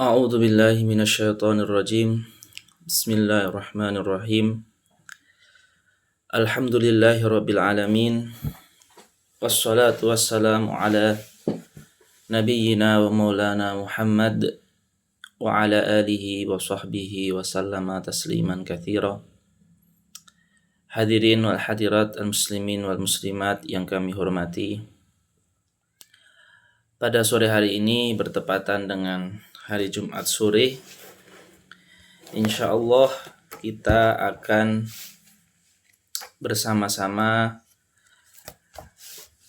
A'udzu billahi minasyaitonir rajim. Bismillahirrahmanirrahim. Alhamdulillahirabbil alamin. Wassalatu wassalamu ala nabiyyina wa maulana Muhammad wa ala alihi wa sahbihi wa sallama tasliman katsira. Hadirin wal hadirat al-muslimin wal muslimat yang kami hormati. Pada sore hari ini bertepatan dengan hari Jumat sore, insyaallah kita akan bersama-sama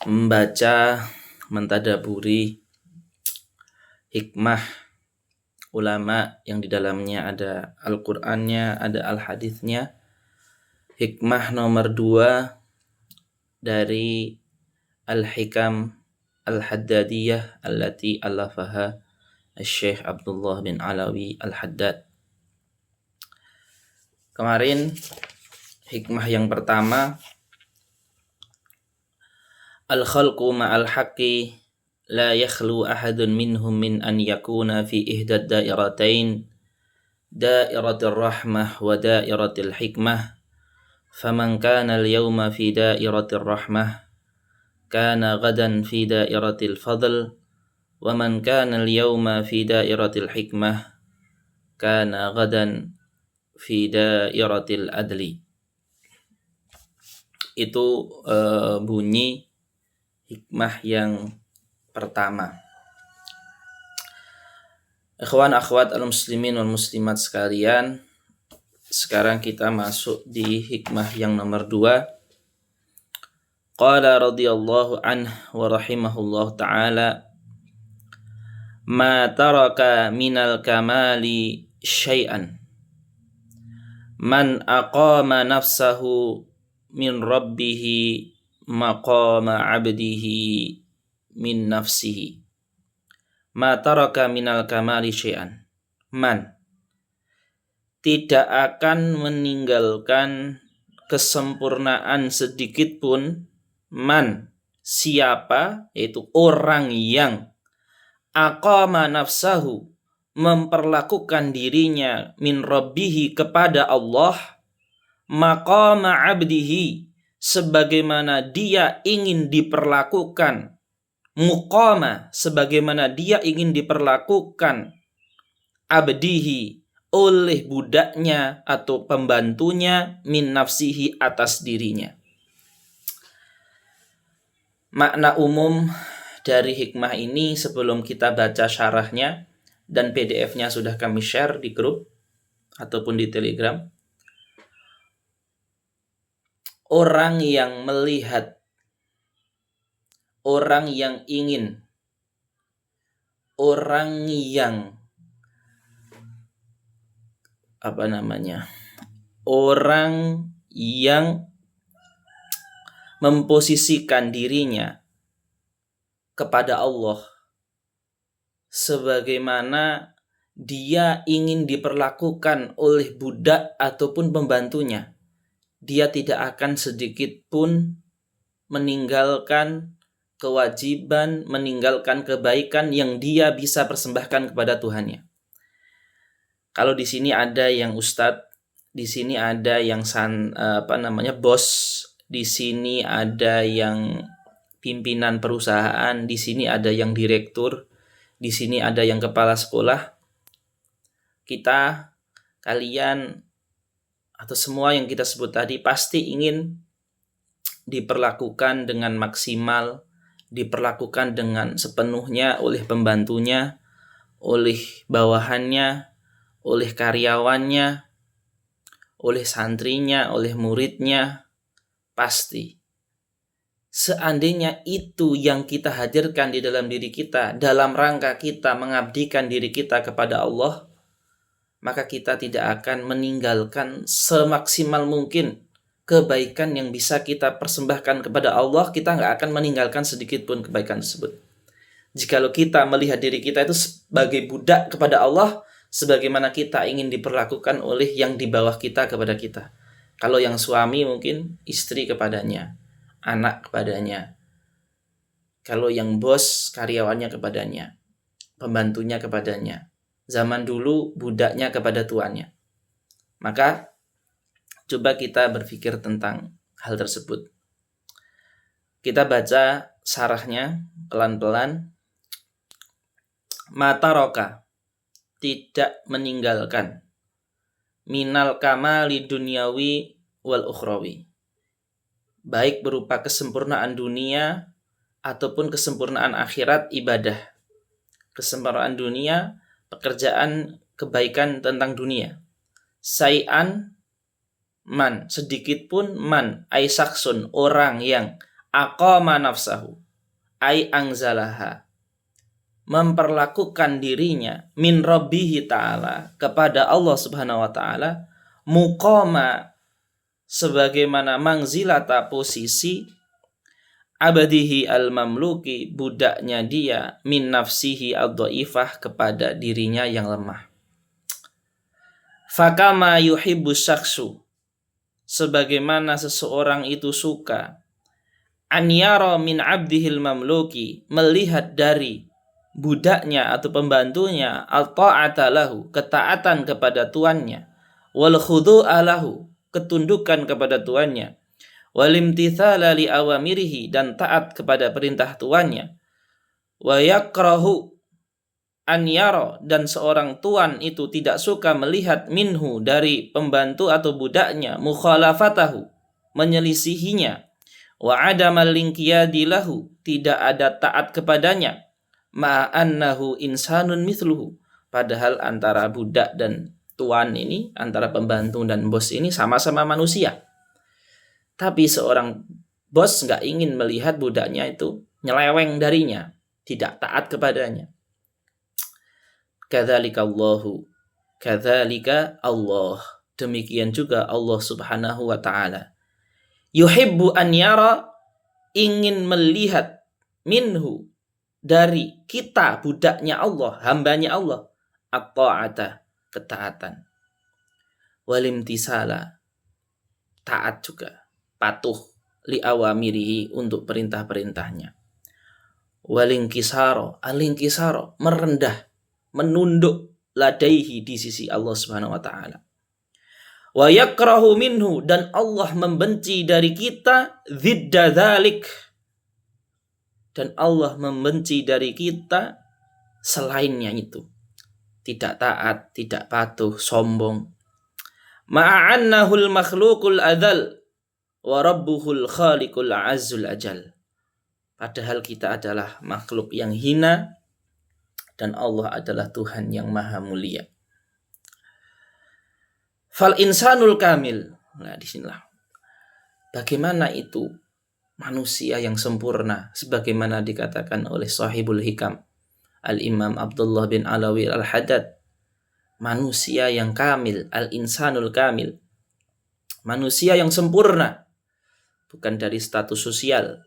membaca, mentadaburi hikmah ulama yang di dalamnya ada Al-Qur'annya, ada Al-Haditsnya. Hikmah nomor 2 dari Al-Hikam Al-Haddadiyah allati alafaha Syekh Abdullah bin Alawi Al-Haddad. Kemarin hikmah yang pertama, al-khalqu ma'al haqqi la yakhlu ahadun minhum min an yakuna fi ihdad dairatain dairatir rahmah wa dairatil hikmah. Faman kana al-yawma fi dairatir rahmah kana ghadan fi dairatil fadl. وَمَنْ كَانَ الْيَوْمَ فِي دَائِرَةِ الْحِكْمَةِ كَانَ غَدًا فِي دَائِرَةِ الْعَدْلِ. Itu bunyi hikmah yang pertama. Ikhwan akhwat al-muslimin wal muslimat sekalian, sekarang kita masuk di hikmah yang nomor 2. Qala radhiyallahu anhu wa rahimahullahu ta'ala, ma taraka minal kamali syai'an man aqama nafsahu min rabbihi maqama abdihi min nafsihi. Ma taraka minal kamali syai'an, man tidak akan meninggalkan kesempurnaan sedikit pun, man siapa, yaitu orang yang aqama nafsahu memperlakukan dirinya min rabbihi kepada Allah, maqama abdihi sebagaimana dia ingin diperlakukan, muqama sebagaimana dia ingin diperlakukan, abdihi oleh budaknya atau pembantunya, min nafsihi atas dirinya. Makna umum dari hikmah ini sebelum kita baca syarahnya, dan PDF-nya sudah kami share di grup ataupun di Telegram. Orang yang melihat, orang yang ingin, orang yang orang yang memposisikan dirinya kepada Allah sebagaimana dia ingin diperlakukan oleh budak ataupun pembantunya, dia tidak akan sedikit pun meninggalkan kewajiban, meninggalkan kebaikan yang dia bisa persembahkan kepada Tuhannya. Kalau di sini ada yang ustadz, di sini ada yang bos, di sini ada yang pimpinan perusahaan, di sini ada yang direktur, di sini ada yang kepala sekolah. Kita, kalian, atau semua yang kita sebut tadi pasti ingin diperlakukan dengan maksimal, diperlakukan dengan sepenuhnya oleh pembantunya, oleh bawahannya, oleh karyawannya, oleh santrinya, oleh muridnya. Pasti seandainya itu yang kita hadirkan di dalam diri kita, dalam rangka kita mengabdikan diri kita kepada Allah, maka kita tidak akan meninggalkan semaksimal mungkin kebaikan yang bisa kita persembahkan kepada Allah. Kita nggak akan meninggalkan sedikit pun kebaikan tersebut. Jikalau kita melihat diri kita itu sebagai budak kepada Allah, sebagaimana kita ingin diperlakukan oleh yang di bawah kita kepada kita. Kalau yang suami mungkin istri kepadanya, anak kepadanya. Kalau yang bos, karyawannya kepadanya, pembantunya kepadanya. zaman dulu budaknya kepada tuannya. Maka coba kita berpikir tentang hal tersebut. Kita baca syarahnya pelan-pelan. Mataroka, tidak meninggalkan, minal kamali dunyawi wal ukhrawi, baik berupa kesempurnaan dunia ataupun kesempurnaan akhirat ibadah. Kesempurnaan dunia, pekerjaan kebaikan tentang dunia. Say'an man, sedikit pun, man ay saksun, orang yang aqama nafsahu ay angzalaha, memperlakukan dirinya min rabbihi ta'ala, kepada Allah subhanahu wa ta'ala, muqama, sebagaimana mangzilata, posisi, abadihi al-mamluki, budaknya dia, min nafsihi ad-dhaifah, kepada dirinya yang lemah. Fakama yuhibbu syaksu, sebagaimana seseorang itu suka, an yara min abdihil mamluki, melihat dari budaknya atau pembantunya, al-ta'ata lahu, ketaatan kepada tuannya, wal khudu'a lahu, ketundukan kepada tuannya, wal imtithala li awamirihi, dan taat kepada perintah tuannya, wa yakrahu an yara, dan seorang tuan itu tidak suka melihat minhu, dari pembantu atau budaknya, mukhalafatahu, menyelisihinya, wa adamal linqiyadi lahu, tidak ada taat kepadanya, ma'annahu insanun mithluhu, padahal antara budak dan tuan ini, antara pembantu dan bos ini sama-sama manusia. Tapi seorang bos nggak ingin melihat budaknya itu nyeleweng darinya, tidak taat kepadanya. Kadzalika Allahu, kadzalika Allah, demikian juga Allah subhanahu wa ta'ala, yuhibbu an yara, ingin melihat, minhu, dari kita, budaknya Allah, hambanya Allah, at-ta'ata, ketaatan, walimtisala, taat juga, patuh, li awamirihi, untuk perintah-perintahnya, walinkisaro, alinkisaro, merendah, menunduk, ladaihi, di sisi Allah subhanahu wa ta'ala, wa yakrahu minhu, dan Allah membenci dari kita, zidda dzalik, dan Allah membenci dari kita selainnya itu, tidak taat, tidak patuh, sombong. Ma'annahul makhlukul adzal wa rabbuhul khaliqul azzul ajal, padahal kita adalah makhluk yang hina dan Allah adalah Tuhan yang maha mulia. Fal insanul kamil, nah disinilah bagaimana itu manusia yang sempurna, sebagaimana dikatakan oleh sahibul hikam Al-Imam Abdullah bin Alawi Al-Haddad, manusia yang kamil, al-insanul kamil, manusia yang sempurna, bukan dari status sosial,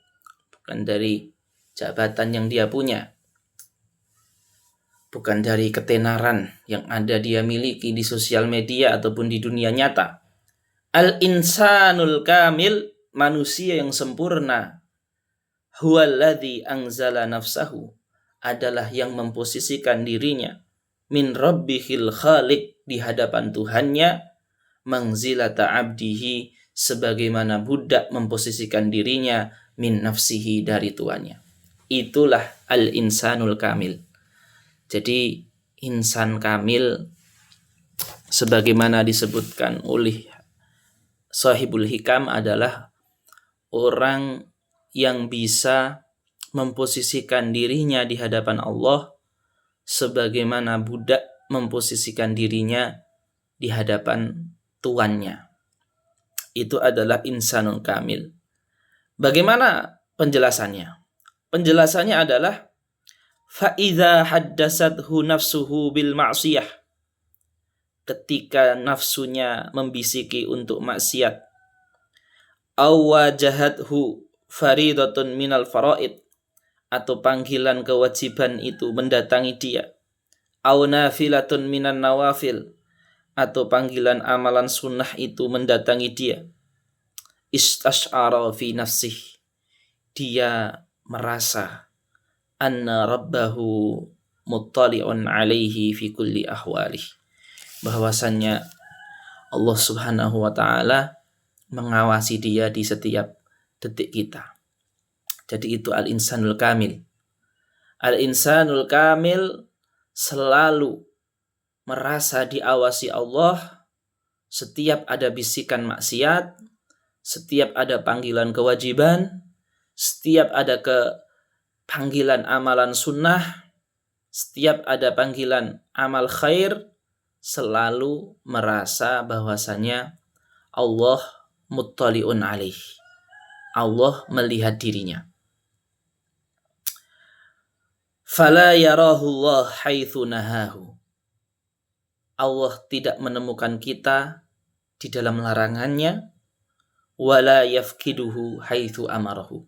bukan dari jabatan yang dia punya, bukan dari ketenaran yang ada dia miliki di sosial media ataupun di dunia nyata. Al-insanul kamil, manusia yang sempurna, huwaladzi anzala nafsahu, adalah yang memposisikan dirinya, min rabbihil khaliq, di hadapan Tuhannya, mangzilata abdihi, sebagaimana budak memposisikan dirinya, min nafsihi, dari tuannya. Itulah al-insanul kamil. Jadi insan kamil, sebagaimana disebutkan oleh sahibul hikam, adalah orang yang bisa memposisikan dirinya di hadapan Allah sebagaimana budak memposisikan dirinya di hadapan tuannya. Itu adalah insanul kamil. Bagaimana penjelasannya? Penjelasannya adalah fa'idha haddasathu nafsuhu bil ma'siyah, ketika nafsunya membisiki untuk maksiat, awajahathu faridatun minal faraid, atau panggilan kewajiban itu mendatangi dia, aw nafilatun minan nawafil, atau panggilan amalan sunnah itu mendatangi dia, istash'ara fi nafsih, dia merasa anna rabbahu muttali'un 'alaihi fi kulli ahwalih. Bahwasannya Allah Subhanahu wa taala mengawasi dia di setiap detik kita. Jadi itu al-insanul kamil. Al-insanul kamil selalu merasa diawasi Allah setiap ada bisikan maksiat, setiap ada panggilan kewajiban, setiap ada panggilan amalan sunnah, setiap ada panggilan amal khair, selalu merasa bahwasanya Allah muttali'un alaih. Allah melihat dirinya. Fala yarahu Allah haitsu nahahu. Allah tidak menemukan kita di dalam larangannya, wala yafkiduhu haitsu amarahu.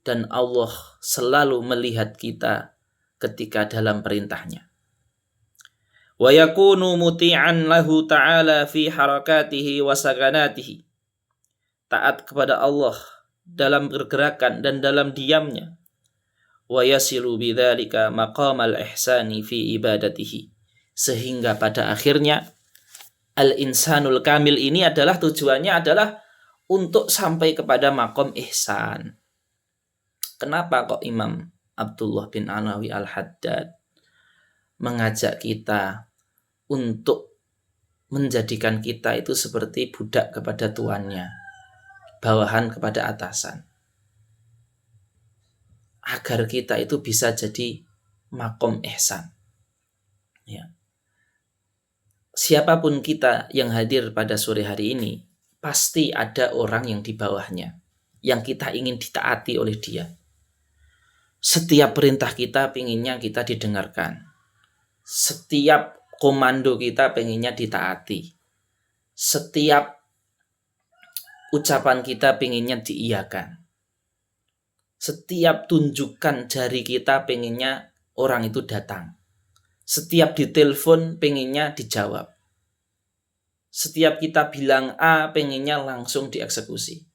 Dan Allah selalu melihat kita ketika dalam perintahnya. Wa yakunu muti'an lahu ta'ala fi harakatihi wa sakanatihi. Taat kepada Allah dalam pergerakan dan dalam diamnya. Wa yasilu bidzalika maqamal ihsani fi ibadatihi. Sehingga pada akhirnya al-insanul kamil ini adalah tujuannya adalah untuk sampai kepada maqam ihsan. Kenapa kok Imam Abdullah bin Alawi Al-Haddad mengajak kita untuk menjadikan kita itu seperti budak kepada tuannya, bawahan kepada atasan, agar kita itu bisa jadi makom ihsan. Ya. Siapapun kita yang hadir pada sore hari ini, pasti ada orang yang di bawahnya, yang kita ingin ditaati oleh dia. Setiap perintah kita pengennya kita didengarkan. Setiap komando kita pengennya ditaati. Setiap ucapan kita pengennya diiyakan. Setiap tunjukkan jari kita pengennya orang itu datang. Setiap ditelepon pengennya dijawab. Setiap kita bilang A pengennya langsung dieksekusi.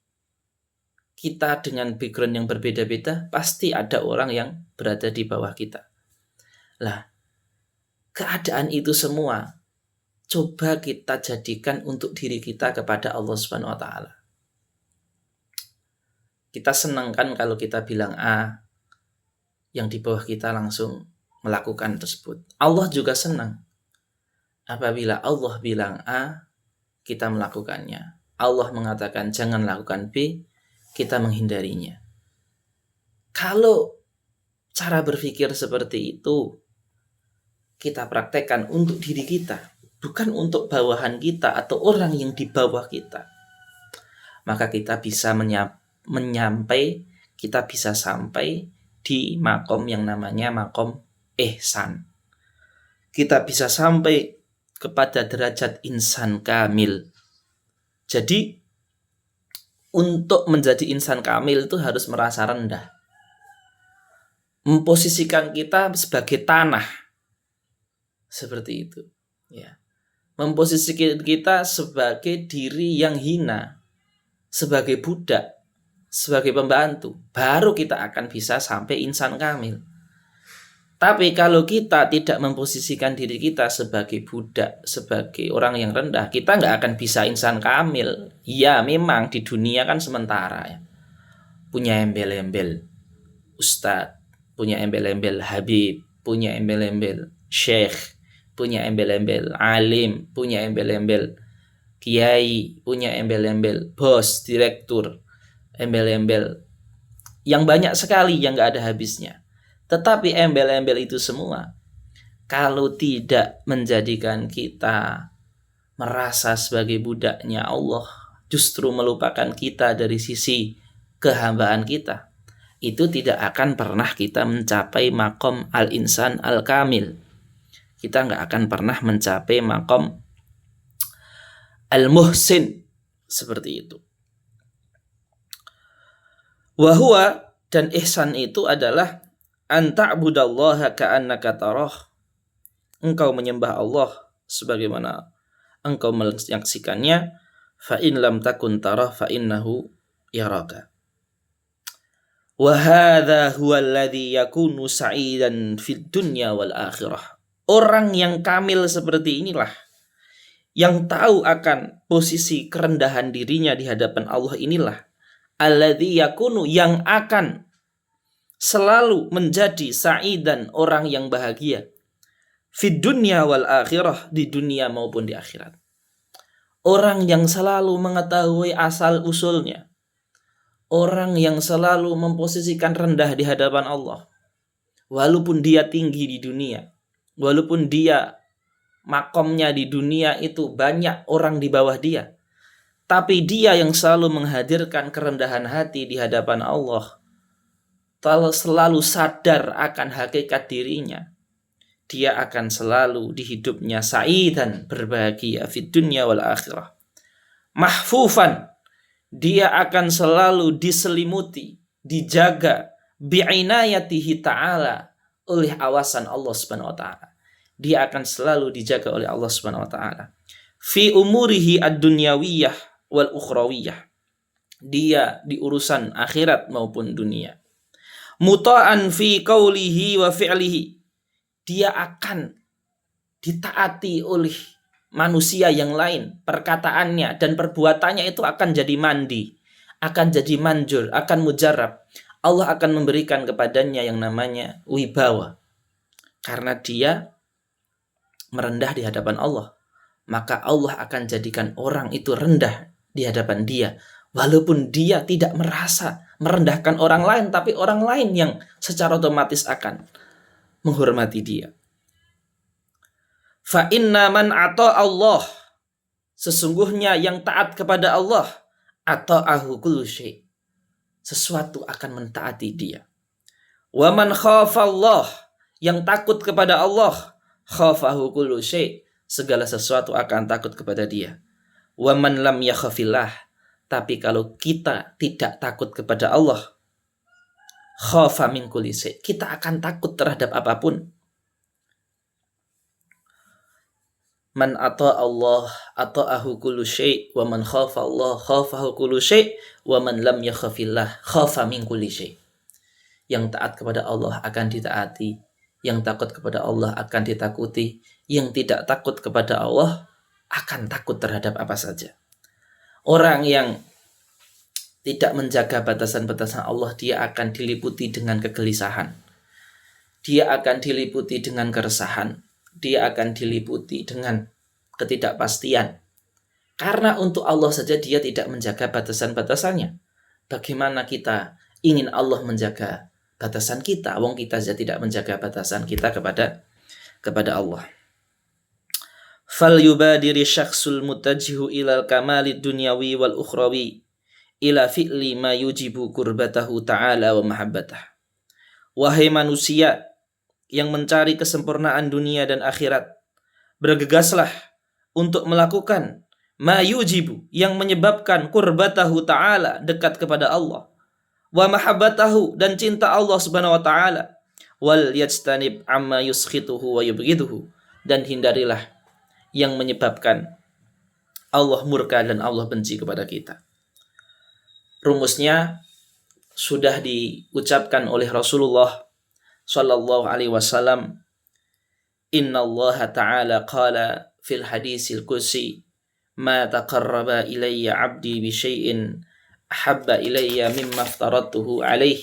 Kita dengan background yang berbeda-beda, pasti ada orang yang berada di bawah kita. Lah, keadaan itu semua coba kita jadikan untuk diri kita kepada Allah Subhanahu wa taala. Kita senang kan kalau kita bilang A, yang di bawah kita langsung melakukan tersebut. Allah juga senang apabila Allah bilang A, kita melakukannya. Allah mengatakan jangan lakukan B, kita menghindarinya. Kalau cara berpikir seperti itu kita praktekkan untuk diri kita, bukan untuk bawahan kita atau orang yang di bawah kita, maka kita bisa kita bisa sampai di makom yang namanya makom ihsan. Kita bisa sampai kepada derajat insan kamil. Jadi untuk menjadi insan kamil itu harus merasa rendah. Memposisikan kita sebagai tanah. Seperti itu. Ya. Memposisikan kita sebagai diri yang hina. Sebagai budak. Sebagai pembantu. Baru kita akan bisa sampai insan kamil. Tapi kalau kita tidak memposisikan diri kita sebagai budak, sebagai orang yang rendah, kita nggak akan bisa insan kamil. Ya memang di dunia kan sementara ya. Punya embel-embel ustadz, punya embel-embel habib, punya embel-embel syekh, punya embel-embel alim, punya embel-embel kiai, punya embel-embel bos, direktur, embel-embel yang banyak sekali yang nggak ada habisnya. Tetapi embel-embel itu semua kalau tidak menjadikan kita merasa sebagai budaknya Allah, justru melupakan kita dari sisi kehambaan kita, itu tidak akan pernah kita mencapai makom al-insan al-kamil. Kita nggak akan pernah mencapai makom al-muhsin seperti itu. Wahua, dan ihsan itu adalah anta'budallaha ka'annaka tarah. Engkau menyembah Allah sebagaimana engkau menyaksikannya. Fa in lam takun tarah fa innahu yaraka. Wa hadza huwa alladhi yakunu sa'idan fid dunya wal akhirah. Orang yang kamil seperti inilah, yang tahu akan posisi kerendahan dirinya di hadapan Allah inilah, alladzi yakunu, yang akan selalu menjadi sa'idan, orang yang bahagia, fid dunya wal akhirah, di dunia maupun di akhirat. Orang yang selalu mengetahui asal usulnya, orang yang selalu memposisikan rendah di hadapan Allah, walaupun dia tinggi di dunia, walaupun dia makomnya di dunia itu banyak orang di bawah dia, tapi dia yang selalu menghadirkan kerendahan hati di hadapan Allah, selalu sadar akan hakikat dirinya, dia akan selalu di hidupnya sa'idan, berbahagia, fid dunya wal akhirah. Mahfufan, dia akan selalu diselimuti, dijaga, bi'inayatihi ta'ala, oleh awasan Allah Subhanahu wa taala. Dia akan selalu dijaga oleh Allah Subhanahu wa taala. Fi umurihi ad-dunyawiyah wal ukhrawiyah. Dia di urusan akhirat maupun dunia. Muta'an fi qawlihi wa fi'lihi. Dia akan ditaati oleh manusia yang lain. Perkataannya dan perbuatannya itu akan jadi mandi, akan jadi manjur, akan mujarab. Allah akan memberikan kepadanya yang namanya wibawa. Karena dia merendah di hadapan Allah, maka Allah akan jadikan orang itu rendah di hadapan dia, walaupun dia tidak merasa merendahkan orang lain, tapi orang lain yang secara otomatis akan menghormati dia. Fa inna man ata Allah, sesungguhnya yang taat kepada Allah, ata'ahu kullu syai', sesuatu akan mentaati dia. Wa man khafa Allah, yang takut kepada Allah, khafahu kullu syai', segala sesuatu akan takut kepada dia. Wa man lam yakhafillah, tapi kalau kita tidak takut kepada Allah, khafa min kulli syai', kita akan takut terhadap apapun. Man ata Allah ata'ahu kullu syai', wa man khafa Allah khafahu kullu syai', wa man lam yakhafillah khafa min kulli syai'. Yang taat kepada Allah akan ditaati, yang takut kepada Allah akan ditakuti, yang tidak takut kepada Allah akan takut terhadap apa saja. Orang yang tidak menjaga batasan-batasan Allah, dia akan diliputi dengan kegelisahan, dia akan diliputi dengan keresahan, dia akan diliputi dengan ketidakpastian. Karena untuk Allah saja dia tidak menjaga batasan-batasannya. Bagaimana kita ingin Allah menjaga batasan kita, wong kita saja tidak menjaga batasan kita kepada Allah. Fal yubadiri syakhsul mutajjihu ilal kamalid dunyawi wal ukhrawi ila fi'li ma yujibu qurbatahu ta'ala wa mahabbatah. Wahai manusia yang mencari kesempurnaan dunia dan akhirat, bergegaslah untuk melakukan ma yujibu, yang menyebabkan qurbatahu ta'ala, dekat kepada Allah, wa mahabbatahu, dan cinta Allah Subhanahu wa taala, wal yajtanib amma yuskhituhu wa yubghiduhu, dan hindarilah yang menyebabkan Allah murka dan Allah benci kepada kita. Rumusnya sudah diucapkan oleh Rasulullah sallallahu alaihi wasallam. Inna Allah ta'ala qala fil hadisil qudsi, ma taqarraba ilayya 'abdi bi syai'in ahabba ilayya mimma aftaradtuhu alaih,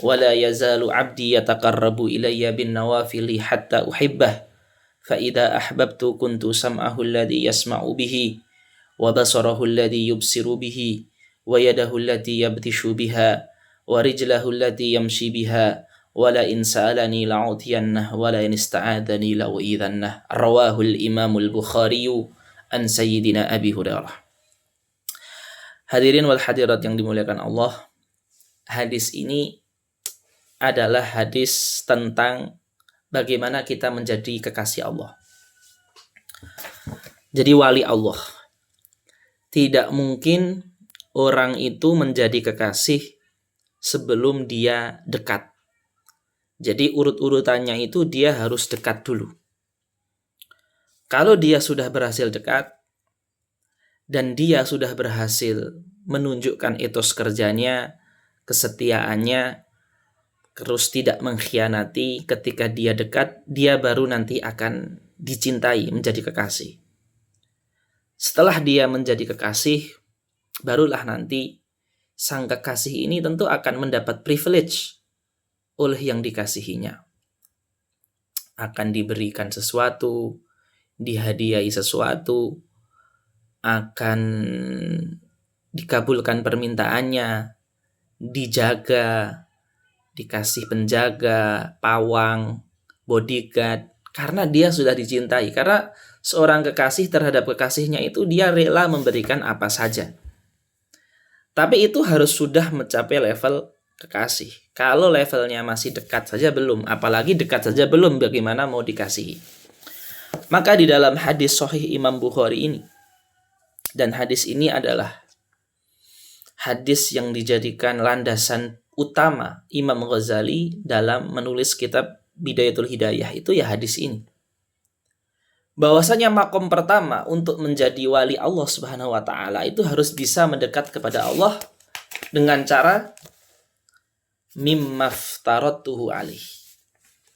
wa la yazalu 'abdi yataqarrabu ilayya bin nawafili hatta uhibbah, fa idza ahbabtu kuntu sam'ahu alladhi yasma'u bihi, wa basarahu alladhi yubsiru bihi, wa yadahu allati yabtishu biha, wa rijlahu allati yamshi biha, wa la in sa'alani la'utiyannah, wa la in ista'adani la'u'idhannah. Rawahul Imamul Bukhari an Sayyidina Abi Hurairah. Hadirin wal hadirat yang dimuliakan Allah, hadis ini adalah hadis tentang bagaimana kita menjadi kekasih Allah. Jadi wali Allah. Tidak mungkin orang itu menjadi kekasih sebelum dia dekat. Jadi urut-urutannya itu dia harus dekat dulu. Kalau dia sudah berhasil dekat dan dia sudah berhasil menunjukkan etos kerjanya, kesetiaannya, terus tidak mengkhianati. Ketika dia dekat, dia baru nanti akan dicintai, menjadi kekasih. Setelah dia menjadi kekasih, barulah nanti sang kekasih ini tentu akan mendapat privilege oleh yang dikasihinya. Akan diberikan sesuatu, dihadiahi sesuatu, akan dikabulkan permintaannya, dijaga, dikasih penjaga, pawang, bodyguard, karena dia sudah dicintai. Karena seorang kekasih terhadap kekasihnya itu dia rela memberikan apa saja. Tapi itu harus sudah mencapai level kekasih. Kalau levelnya masih dekat saja belum, apalagi dekat saja belum, bagaimana mau dikasihi. Maka di dalam hadis sahih Imam Bukhari ini, dan hadis ini adalah hadis yang dijadikan landasan utama Imam Ghazali dalam menulis kitab Bidayatul Hidayah, itu ya hadis ini. Bahwasanya makom pertama untuk menjadi wali Allah Subhanahu wa taala itu harus bisa mendekat kepada Allah dengan cara mimmaftaratuhu alaih,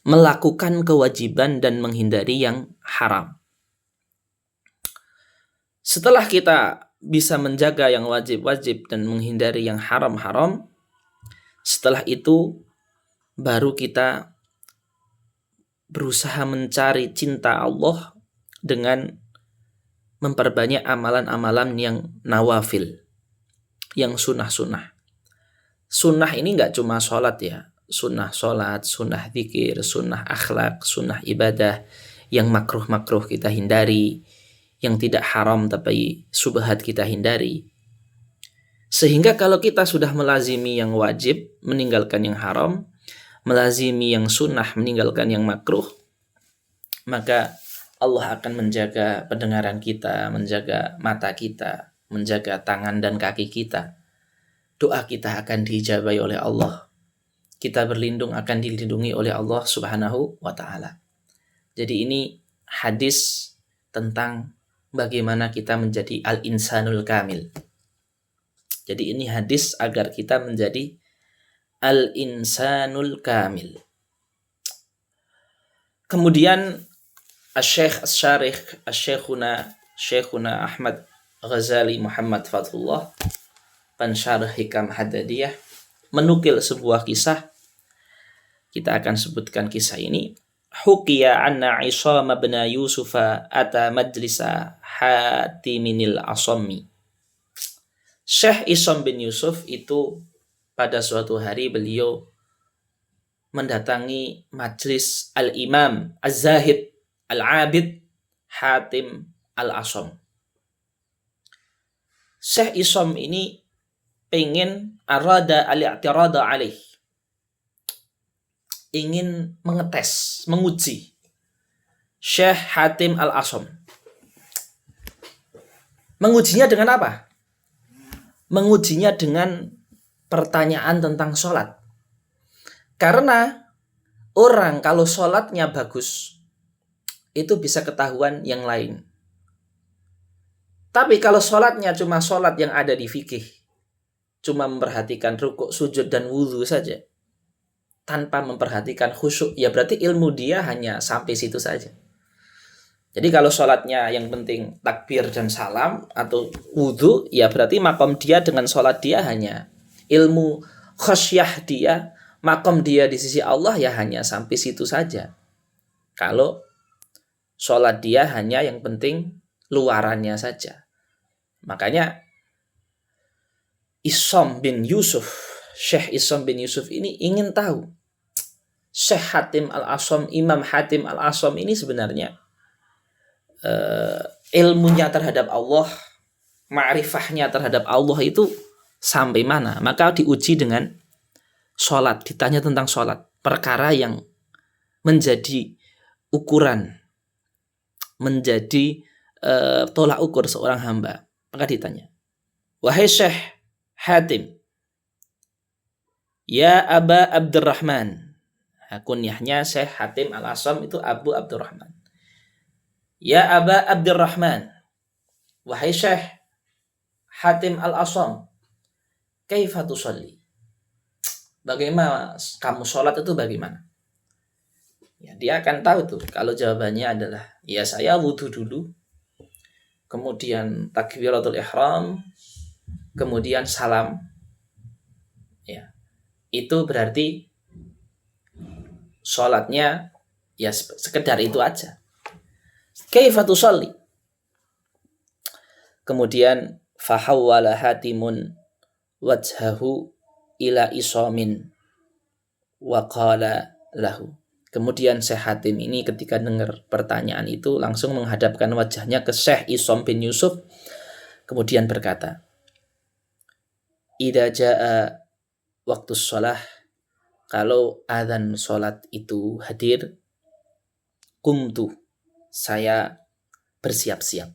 melakukan kewajiban dan menghindari yang haram. Setelah kita bisa menjaga yang wajib-wajib dan menghindari yang haram-haram, setelah itu baru kita berusaha mencari cinta Allah dengan memperbanyak amalan-amalan yang nawafil, yang sunnah-sunnah. Sunnah ini gak cuma sholat ya, sunnah sholat, sunnah zikir, sunnah akhlak, sunnah ibadah, yang makruh-makruh kita hindari, yang tidak haram tapi subhat kita hindari. Sehingga kalau kita sudah melazimi yang wajib, meninggalkan yang haram, melazimi yang sunnah, meninggalkan yang makruh, maka Allah akan menjaga pendengaran kita, menjaga mata kita, menjaga tangan dan kaki kita. Doa kita akan diijabahi oleh Allah. Kita berlindung akan dilindungi oleh Allah Subhanahu wa taala. Jadi ini hadis tentang bagaimana kita menjadi al-insanul kamil. Jadi ini hadis agar kita menjadi al-insanul kamil. Kemudian Asy-Syaikh Asy-Syarikh Syekhuna Ahmad Ghazali Muhammad Fathullah, pensyarah Hikam Haddadiyah, menukil sebuah kisah. Kita akan sebutkan kisah ini. Hukiya anna Isam bin Yusuf ata majlisa Hatiminil Asammi. Syekh Isam bin Yusuf itu pada suatu hari beliau mendatangi majlis Al-Imam Az-Zahid Al-Abid Hatim Al-Asam. Syekh Isam ini pengen arada al-i'tirada alaih, ingin mengetes, menguji Syekh Hatim Al-Asam. Mengujinya dengan apa? Mengujinya dengan pertanyaan tentang sholat. Karena orang kalau sholatnya bagus, itu bisa ketahuan yang lain. Tapi kalau sholatnya cuma sholat yang ada di fikih, cuma memperhatikan rukuk, sujud, dan wudhu saja, tanpa memperhatikan khusyuk, ya berarti ilmu dia hanya sampai situ saja. Jadi kalau sholatnya yang penting takbir dan salam atau wudhu, ya berarti makom dia dengan sholat dia hanya ilmu khasyah dia, makom dia di sisi Allah ya hanya sampai situ saja. Kalau sholat dia hanya yang penting luarannya saja. Makanya Isam bin Yusuf, Syekh Isam bin Yusuf ini ingin tahu Syekh Hatim Al-Asam, Imam Hatim Al-Asam ini sebenarnya ilmunya terhadap Allah, ma'rifahnya terhadap Allah itu sampai mana. Maka diuji dengan sholat, ditanya tentang sholat, perkara yang menjadi ukuran, menjadi tolak ukur seorang hamba. Maka ditanya, wahai Syekh Hatim, ya Aba Abdurrahman. Kunyahnya Syekh Hatim Al-Asam itu Abu Abdurrahman. Ya Aba Abdurrahman, wahai Syekh Hatim Al-Asam, kaifa tusalli? bagaimana kamu sholat itu bagaimana? Ya, dia akan tahu tuh kalau jawabannya adalah ya saya wudhu dulu, kemudian takbiratul ihram, kemudian salam. Ya, itu berarti sholatnya ya sekedar itu aja. Kaifa tusalli? Kemudian fahawwala hatimun wajhahu ila isomin wa qala lahu. Kemudian Syekh Hatim ini ketika dengar pertanyaan itu langsung menghadapkan wajahnya ke Syekh Isom bin Yusuf, kemudian berkata, idza jaa waktu sholah, kalau adzan sholat itu hadir, kumtu, saya bersiap-siap,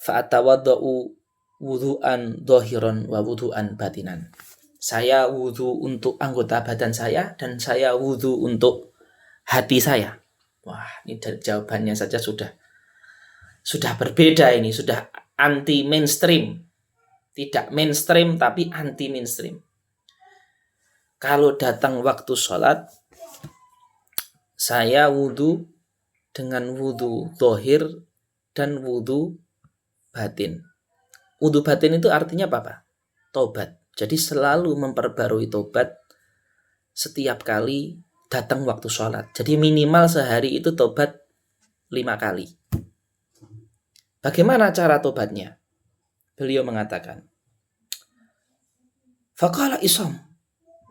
fa'atawadda'u wudu'an dhahiran wa wudu'an batinan. Saya wudhu untuk anggota badan saya dan saya wudhu untuk hati saya. Wah, ini dari jawabannya saja sudah berbeda ini, sudah anti mainstream. Tidak mainstream tapi anti mainstream. Kalau datang waktu sholat, saya wudhu dengan wudhu zahir dan wudhu batin. Wudhu batin itu artinya apa, Pak? Tobat. Jadi selalu memperbarui tobat setiap kali datang waktu sholat. Jadi minimal sehari itu tobat 5 kali. Bagaimana cara tobatnya? Beliau mengatakan, faqala Isom.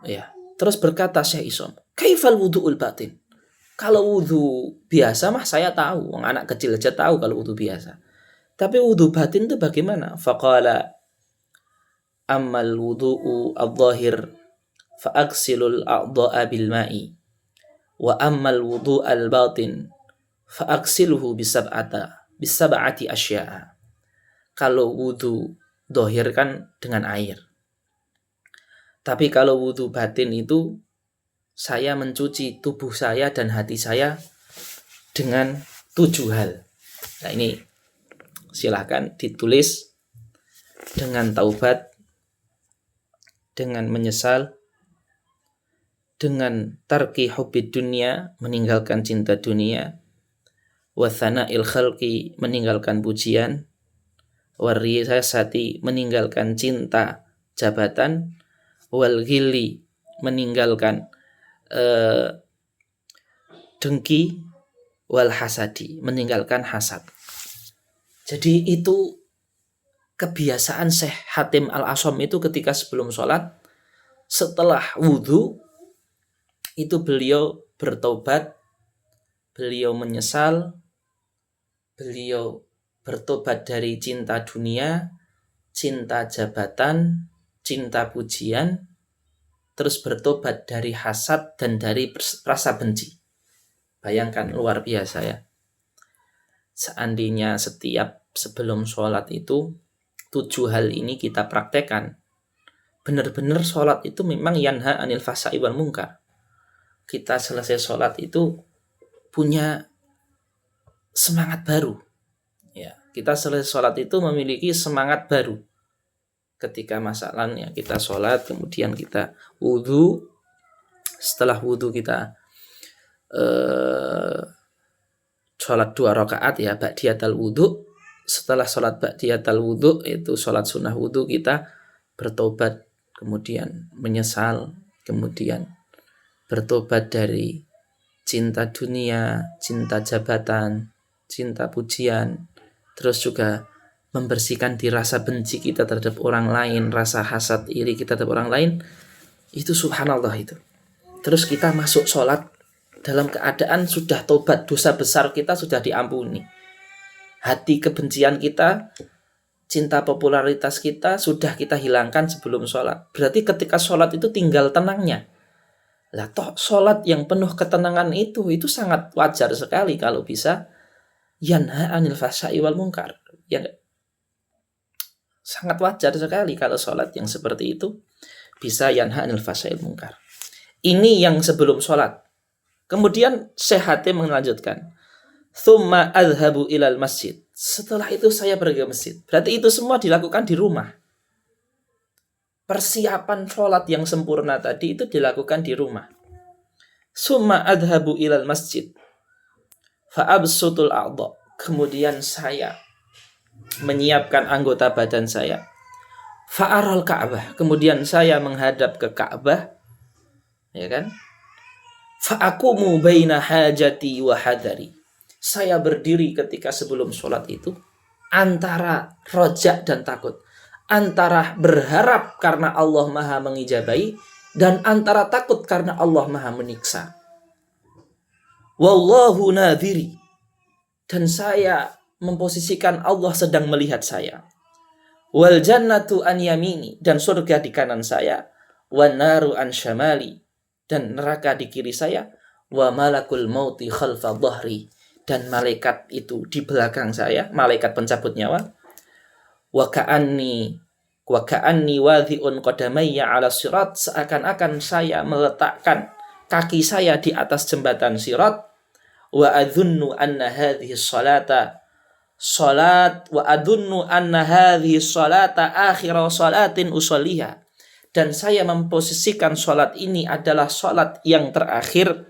Ya, terus berkata Syekh Isom, kaifal wudu'ul batin? Kalau wudhu biasa mah saya tahu, anak kecil aja tahu kalau wudhu biasa. Tapi wudhu batin itu bagaimana? Faqala ammal wudu'u adh-dhahir fa'aksilul a'dha'a bil ma'i wa ammal wudu'al batin fa'aksilhu bisab'ati asya'a. Kalau wudhu dhahir kan dengan air. Tapi kalau wudhu batin itu saya mencuci tubuh saya dan hati saya dengan 7 hal. Nah ini silahkan ditulis dengan taubat, dengan menyesal, dengan tarki hubbid dunya, meninggalkan cinta dunia, wa thana'il khalqi, meninggalkan pujian, wa riyasati, meninggalkan cinta jabatan, wal ghilli, meninggalkan dengki, wal hasadi, meninggalkan hasad. Jadi itu kebiasaan Syekh Hatim Al-Asom itu ketika sebelum sholat, setelah wudhu, itu beliau bertobat, beliau menyesal, beliau bertobat dari cinta dunia, cinta jabatan, cinta pujian, terus bertobat dari hasad dan dari rasa benci. Bayangkan, luar biasa ya. Seandainya setiap sebelum sholat itu 7 hal ini kita praktekkan, benar-benar sholat itu memang yanha anil fahsya'i wal munkar. Kita selesai sholat itu punya semangat baru. Ya, kita selesai sholat itu memiliki semangat baru. Ketika masalahnya kita sholat, kemudian kita wudhu, setelah wudhu kita sholat 2 rakaat ya, ba'diyatal wudhu. Setelah sholat ba'diyatal wudhu, itu sholat sunnah wudhu, kita bertobat, kemudian menyesal, kemudian bertobat dari cinta dunia, cinta jabatan, cinta pujian, terus juga membersihkan di rasa benci kita terhadap orang lain, rasa hasad iri kita terhadap orang lain. Itu subhanallah itu. Terus kita masuk sholat dalam keadaan sudah tobat, dosa besar kita sudah diampuni. Hati kebencian kita, cinta popularitas kita sudah kita hilangkan sebelum sholat. Berarti ketika sholat itu tinggal tenangnya. Lah toh sholat yang penuh ketenangan itu sangat wajar sekali kalau bisa yanha anil fahsya'i wal munkar. Ya, sangat wajar sekali kalau sholat yang seperti itu bisa yanha anil fahsya'i wal munkar. Ini yang sebelum sholat. Kemudian Syekh Hatim melanjutkan, thumma adhabu ilal masjid. Setelah itu saya pergi ke masjid. Berarti itu semua dilakukan di rumah. persiapan sholat yang sempurna tadi itu dilakukan di rumah. Summa adhabu ilal masjid fa'absutul a'dha. Kemudian saya menyiapkan anggota badan saya. Fa'aral Ka'bah. Kemudian saya menghadap ke Ka'bah. Ya kan? Fa'akumu baina hajati wa hadari. Saya berdiri ketika sebelum sholat itu antara rojak dan takut, antara berharap karena Allah Maha mengijabai dan antara takut karena Allah Maha menyiksa. Wallahu nadhiri. Dan saya memposisikan Allah sedang melihat saya. Wal jannatu an yamini. Dan surga di kanan saya. Wan naru an syamali. Dan neraka di kiri saya. Wa malakul mauti khalfa dhahri. Dan malaikat itu di belakang saya. Malaikat pencabut nyawa. Wa ka'anni wadhi'un qadamayya ala sirat. Seakan-akan saya meletakkan kaki saya di atas jembatan sirat. Wa adhunnu anna hadhihi salata akhira salatin usolliha. Dan saya memposisikan salat ini adalah salat yang terakhir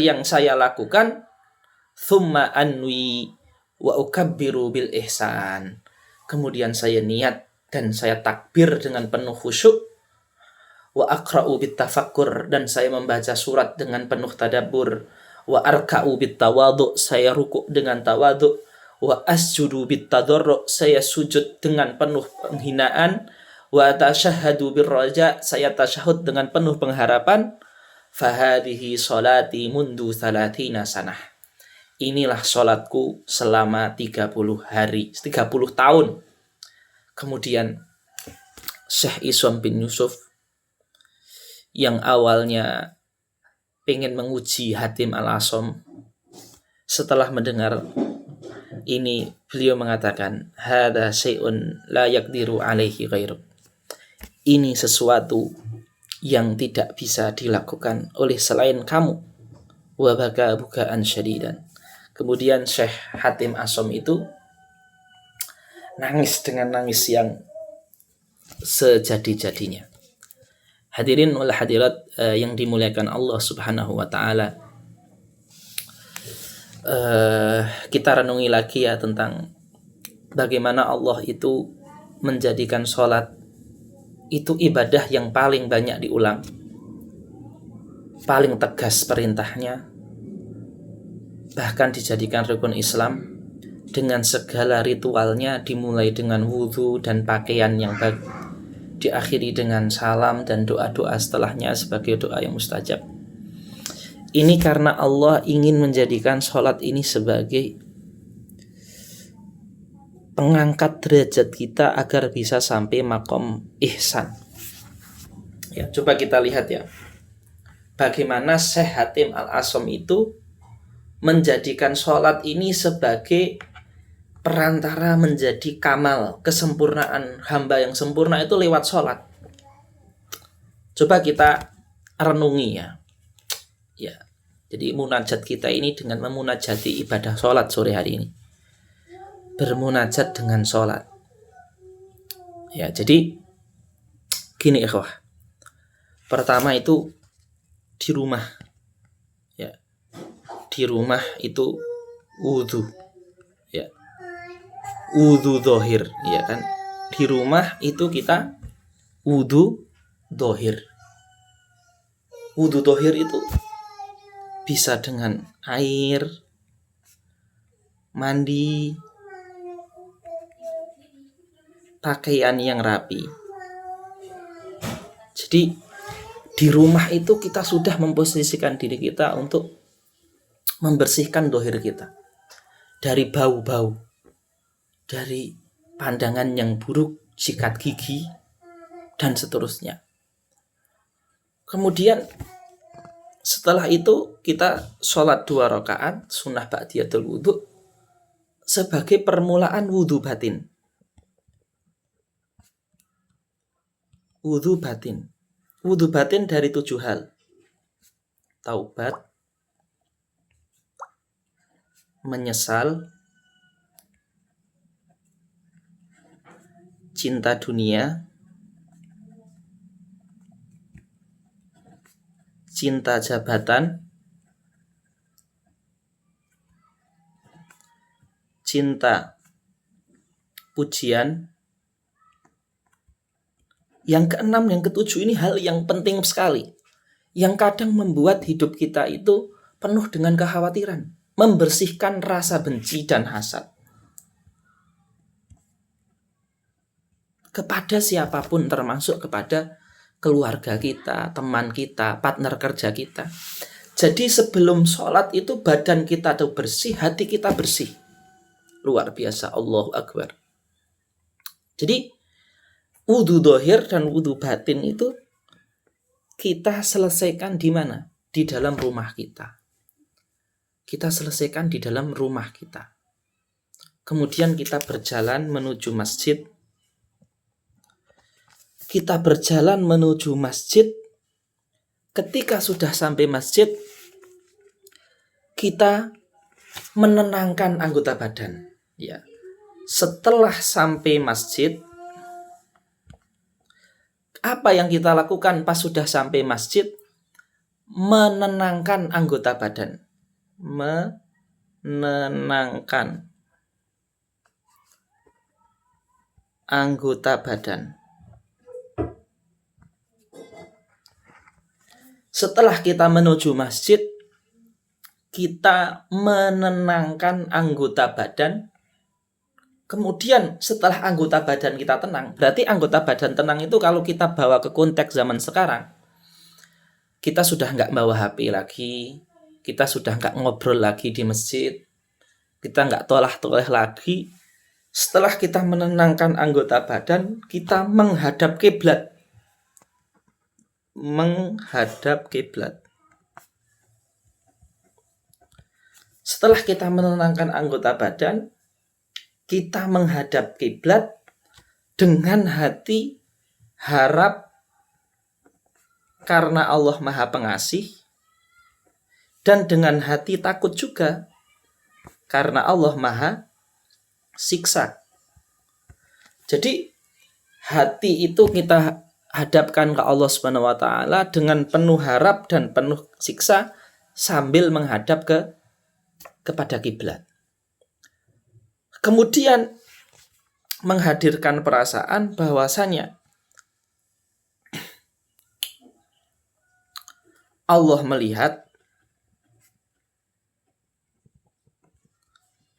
yang saya lakukan. Thumma anwi wa ukabbiru bil ihsan. Kemudian saya niat dan saya takbir dengan penuh khusyuk. Wa aqra'u bit tafakkur. Dan saya membaca surat dengan penuh tadabbur. Wa arka'u bit tawadhu. Saya rukuk dengan tawadhu. Wa asjudu bit tadarru. Saya sujud dengan penuh penghinaan. Wa tashahhadu bir raja. Saya tasyahud dengan penuh pengharapan. Fahadihi salati mundu 30 sanah. Inilah salatku selama 30 hari, 30 tahun. Kemudian Syekh Iswam bin Yusuf yang awalnya pengen menguji Hatim Al-Asham, setelah mendengar ini beliau mengatakan, hadza syai'un la yaqdiru alaihi ghairu. Ini sesuatu yang tidak bisa dilakukan oleh selain kamu. Wa baka bukaan syadidan. Kemudian Syekh Hatim Asham itu nangis dengan nangis yang sejadi-jadinya. Hadirin wal hadirat yang dimuliakan Allah Subhanahu wa taala. Kita renungi lagi ya tentang bagaimana Allah itu menjadikan sholat itu ibadah yang paling banyak diulang, paling tegas perintahnya, bahkan dijadikan rukun Islam dengan segala ritualnya, dimulai dengan wudhu dan pakaian yang bagus, diakhiri dengan salam dan doa-doa setelahnya sebagai doa yang mustajab. Ini karena Allah ingin menjadikan sholat ini sebagai pengangkat derajat kita agar bisa sampai makom ihsan. Ya, coba kita lihat ya, bagaimana Syekh Hatim Al-Asham itu menjadikan sholat ini sebagai perantara menjadi kamal, kesempurnaan hamba yang sempurna itu lewat sholat. Coba kita renungi ya. Ya, jadi munajat kita ini dengan memunajati ibadah sholat sore hari ini. Bermunajat dengan sholat. Ya, jadi gini ikhwah. Pertama itu di rumah. Ya, di rumah itu wudhu. Ya, wudhu dohir, ya kan? Di rumah itu kita wudhu dohir. Wudhu dohir itu bisa dengan air, mandi, pakaian yang rapi. Jadi di rumah itu kita sudah memposisikan diri kita untuk membersihkan dohir kita dari bau-bau, dari pandangan yang buruk, sikat gigi, dan seterusnya. Kemudian setelah itu kita sholat 2 rakaat sunnah ba'diyatul wudhu sebagai permulaan wudhu batin. Wudhu batin. Wudhu batin dari 7 hal. Taubat, menyesal, cinta dunia, cinta jabatan, cinta pujian. Yang keenam, yang ketujuh, ini hal yang penting sekali, yang kadang membuat hidup kita itu penuh dengan kekhawatiran. Membersihkan rasa benci dan hasad kepada siapapun, termasuk kepada keluarga kita, teman kita, partner kerja kita. Jadi sebelum sholat itu badan kita tuh bersih, hati kita bersih. Luar biasa, Allahu Akbar. Jadi wudhu dohir dan wudhu batin itu kita selesaikan di mana? Di dalam rumah kita. Kita selesaikan di dalam rumah kita. Kemudian kita berjalan menuju masjid. Kita berjalan menuju masjid. Ketika sudah sampai masjid, kita menenangkan anggota badan. Ya. Setelah sampai masjid, apa yang kita lakukan pas sudah sampai masjid? Menenangkan anggota badan. Menenangkan anggota badan. Setelah kita menuju masjid, kita menenangkan anggota badan. Kemudian setelah anggota badan kita tenang, berarti anggota badan tenang itu kalau kita bawa ke konteks zaman sekarang, kita sudah nggak bawa HP lagi, kita sudah nggak ngobrol lagi di masjid, kita nggak tolah-toleh lagi. Setelah kita menenangkan anggota badan, kita menghadap kiblat. Menghadap kiblat. Setelah kita menenangkan anggota badan, kita menghadap kiblat dengan hati harap karena Allah Maha Pengasih, dan dengan hati takut juga karena Allah Maha Siksa. Jadi hati itu kita hadapkan ke Allah Subhanahu wa taala dengan penuh harap dan penuh siksa sambil menghadap kepada kiblat. Kemudian menghadirkan perasaan bahwasanya Allah melihat,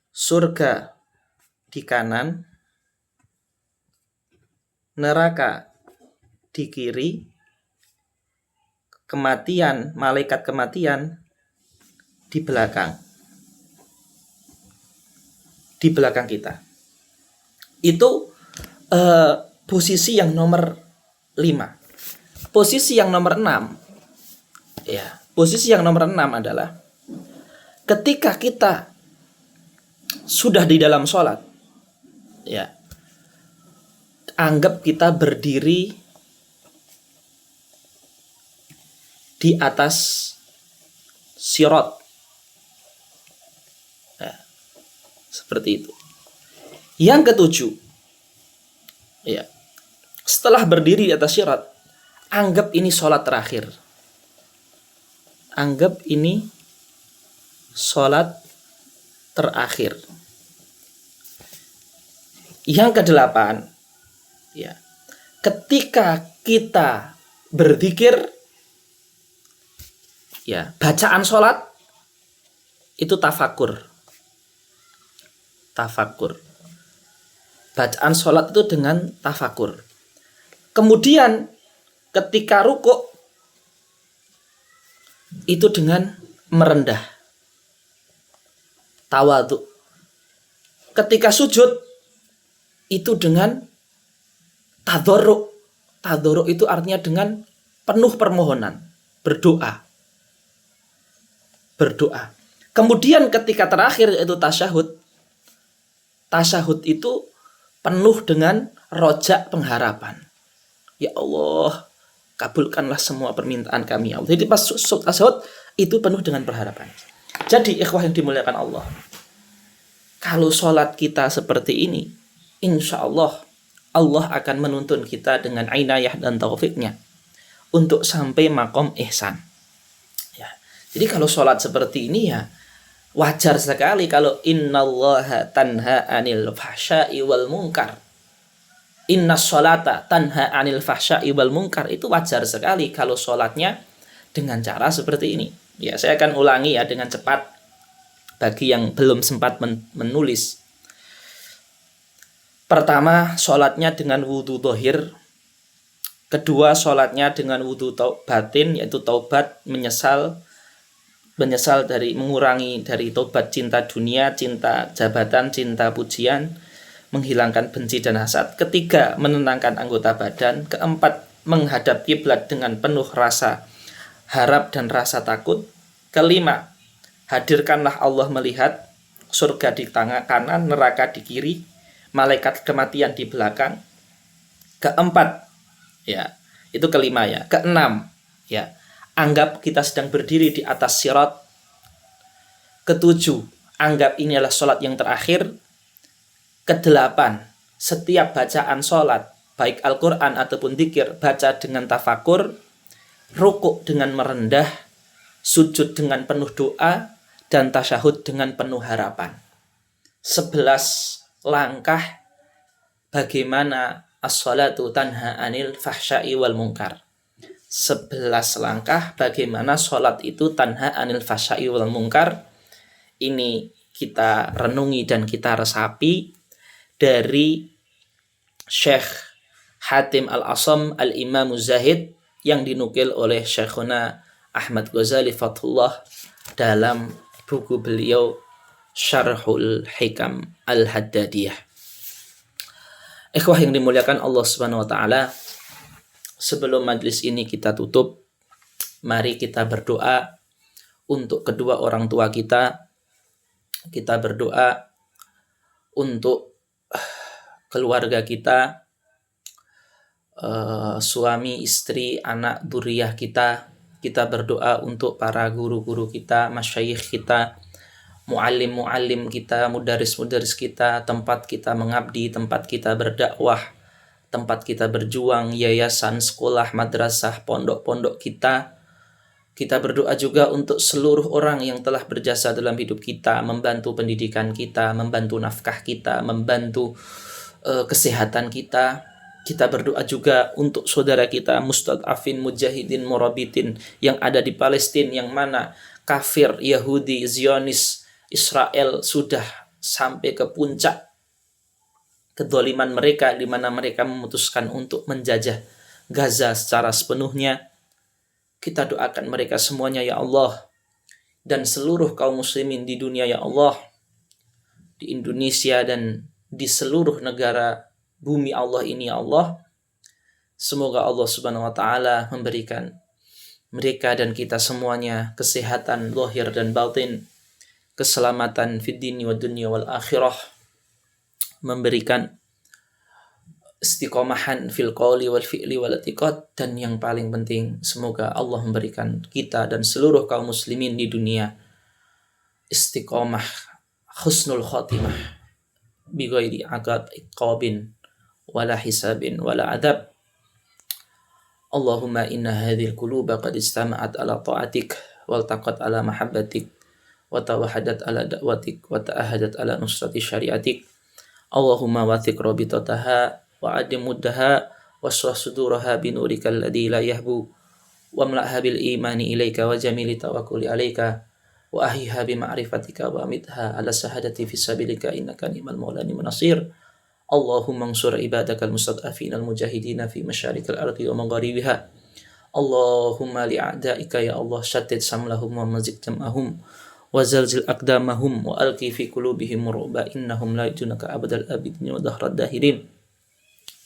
surga di kanan, neraka di kiri, kematian, malaikat kematian di belakang. Di belakang kita. Itu posisi yang nomor 5. Posisi yang nomor 6, ya, posisi yang nomor 6 adalah ketika kita sudah di dalam sholat, ya, anggap kita berdiri di atas sirat. Seperti itu. Yang ketujuh, ya, setelah berdiri di atas sirat, anggap ini sholat terakhir. Anggap ini sholat terakhir. Yang kedelapan, ya, ketika kita berzikir, ya, bacaan sholat itu tafakur. Tafakur. Bacaan sholat itu dengan tafakur. Kemudian ketika rukuk itu dengan merendah, tawadhu. Ketika sujud itu dengan tadharru. Tadharru itu artinya dengan penuh permohonan, berdoa. Berdoa. Kemudian ketika terakhir itu tasyahud. Tasyahud itu penuh dengan rojak pengharapan. Ya Allah, kabulkanlah semua permintaan kami, ya Allah. Jadi pas tasyahud itu penuh dengan pengharapan. Jadi ikhwah yang dimuliakan Allah, kalau sholat kita seperti ini, insya Allah Allah akan menuntun kita dengan inayah dan taufiknya untuk sampai makom ihsan. Ya. Jadi kalau sholat seperti ini ya wajar sekali kalau innallaha tanha anil fahsya'i wal munkar. Inna sholata tanha anil fahsya'i wal munkar, itu wajar sekali kalau sholatnya dengan cara seperti ini. Ya, saya akan ulangi ya dengan cepat bagi yang belum sempat menulis. Pertama, sholatnya dengan wudhu dohir. Kedua, sholatnya dengan wudhu batin, yaitu taubat, menyesal dari mengurangi dari taubat cinta dunia, cinta jabatan, cinta pujian, menghilangkan benci dan hasad. Ketiga, menenangkan anggota badan. Keempat, menghadap kiblat dengan penuh rasa harap dan rasa takut. Kelima, hadirkanlah Allah melihat, surga di tangan kanan, neraka di kiri, malaikat kematian di belakang. Keempat, ya, itu kelima ya. Keenam, ya, anggap kita sedang berdiri di atas sirat. Ketujuh, anggap ini adalah sholat yang terakhir. Kedelapan, setiap bacaan sholat, baik Al-Quran ataupun dzikir, baca dengan tafakur, rukuk dengan merendah, sujud dengan penuh doa, dan tasyahud dengan penuh harapan. 11 langkah bagaimana as-sholatu tanha anil fahsya'i wal munkar. 11 langkah bagaimana sholat itu tanha anil fahsya'i wal munkar. Ini kita renungi dan kita resapi dari Syekh Hatim Al-Asam Al-Imam Zahid yang dinukil oleh Syekhuna Ahmad Ghazali Fathullah dalam buku beliau Syarhul Hikam Al-Haddadiyah. Ikhwah yang dimuliakan Allah Subhanahu wa taala, sebelum majlis ini kita tutup, mari kita berdoa untuk kedua orang tua kita. Kita berdoa untuk keluarga kita, suami, istri, anak, dzurriyyah kita. Kita berdoa untuk para guru-guru kita, masyayikh kita, muallim-muallim kita, mudaris-mudaris kita, tempat kita mengabdi, tempat kita berdakwah, tempat kita berjuang, yayasan, sekolah, madrasah, pondok-pondok kita. Kita berdoa juga untuk seluruh orang yang telah berjasa dalam hidup kita, membantu pendidikan kita, membantu nafkah kita, membantu kesehatan kita. Kita berdoa juga untuk saudara kita mustad'afin, mujahidin, murabitin yang ada di Palestina, yang mana kafir, Yahudi, Zionis, Israel sudah sampai ke puncak kedzaliman mereka, di mana mereka memutuskan untuk menjajah Gaza secara sepenuhnya. Kita doakan mereka semuanya ya Allah, dan seluruh kaum muslimin di dunia ya Allah, di Indonesia dan di seluruh negara bumi Allah ini ya Allah. Semoga Allah Subhanahu wa taala memberikan mereka dan kita semuanya kesehatan zahir dan batin, keselamatan fid dini wa dunya wal akhirah, memberikan istiqomahan fil qawli wal fi'li wal i'tiqad, dan yang paling penting semoga Allah memberikan kita dan seluruh kaum muslimin di dunia istiqomah, husnul khatimah, bi ghairi aqab iqabin wala hisabin wala adab. Allahumma inna hadhil quluba qad istama'at ala ta'atik wal taqat ala mahabbatik wa tawahadat ala da'watik wa ta'ahadat ala nusrati syariatik. Allahumma wathiq rabitataha wa adim muddaha wasrah suduraha binurika alladhi la yahbu wa mla'ha bil imani ilaika wa jamili tawakkuli alaika wa ahiha bi ma'rifatika wa amitha ala sahadati fi sabilika innaka ni'mal maula ni'man nasir. Allahumma ansur ibadakal mustad'afin al mujahidina fi masyarikal ardi wa magharibiha. Allahumma li'a'daika ya Allah syattid samlahum wa mazid jam'ahum wa zalzil aqdamahum wa alqi fi qulubihim ru'ba innahum la yajunaka abadal abidin wa dahrad dahirin.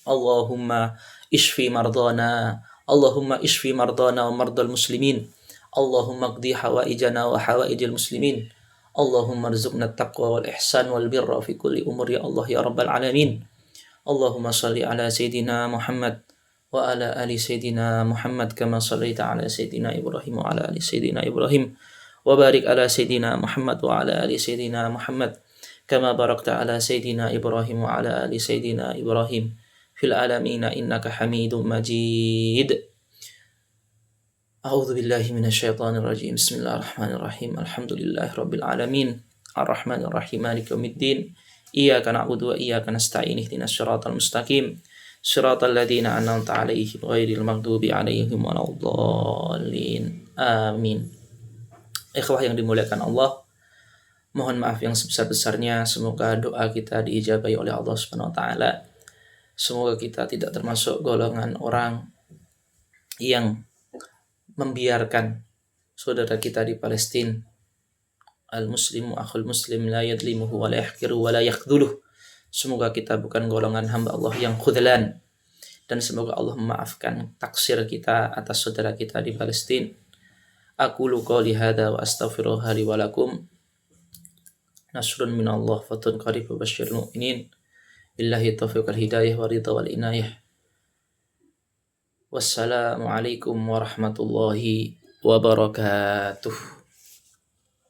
Allahumma ishfi mardana, Allahumma ishfi mardana wa mardal muslimin. Allahumma qdi hawaijana wa hawaijil muslimin. Allahumma rzuqna taqwa wal ihsan wal birra fi kulli umur ya Allah ya rabbal alamin. Allahumma salli ala sayyidina Muhammad wa ala ali sayyidina Muhammad kama sallaita ala sayyidina Ibrahim wa ala ali sayyidina Ibrahim wa barik ala sayyidina Muhammad wa ala ali sayyidina Muhammad kama barakta ala sayyidina Ibrahim wa ala ali sayyidina Ibrahim fil alamin innaka Hamidum Majid. A'udzu billahi minasyaitonir rajim. Bismillahirrahmanirrahim. Alhamdulillahirabbil alamin. Arrahmanir rahim. Maliki yaumiddin. Iyyaka na'budu wa iyyaka nasta'in. Ihdinas siratal mustaqim. Shiratal ladzina an'amta 'alaihim ghairil maghdubi 'alaihim waladdallin. Amin. Ikhwah yang dimuliakan Allah, mohon maaf yang sebesar-besarnya. Semoga doa kita diijabahi oleh Allah Subhanahu wa taala. Semoga kita tidak termasuk golongan orang yang membiarkan saudara kita di Palestina, al-muslimu akhul muslim la yadlimuhu wa la yahqiru wa la yakhdhuluh. Semoga kita bukan golongan hamba Allah yang khudlan, dan semoga Allah memaafkan taksir kita atas saudara kita di Palestina. Aqulu qouli hadza wa astaghfirullah li wa lakum. Nasrun minallah fatun qarib wa basyiril mu'minin. Billahi taufiq wal hidayah wa ridha wal inayah. Wassalamualaikum warahmatullahi wabarakatuh.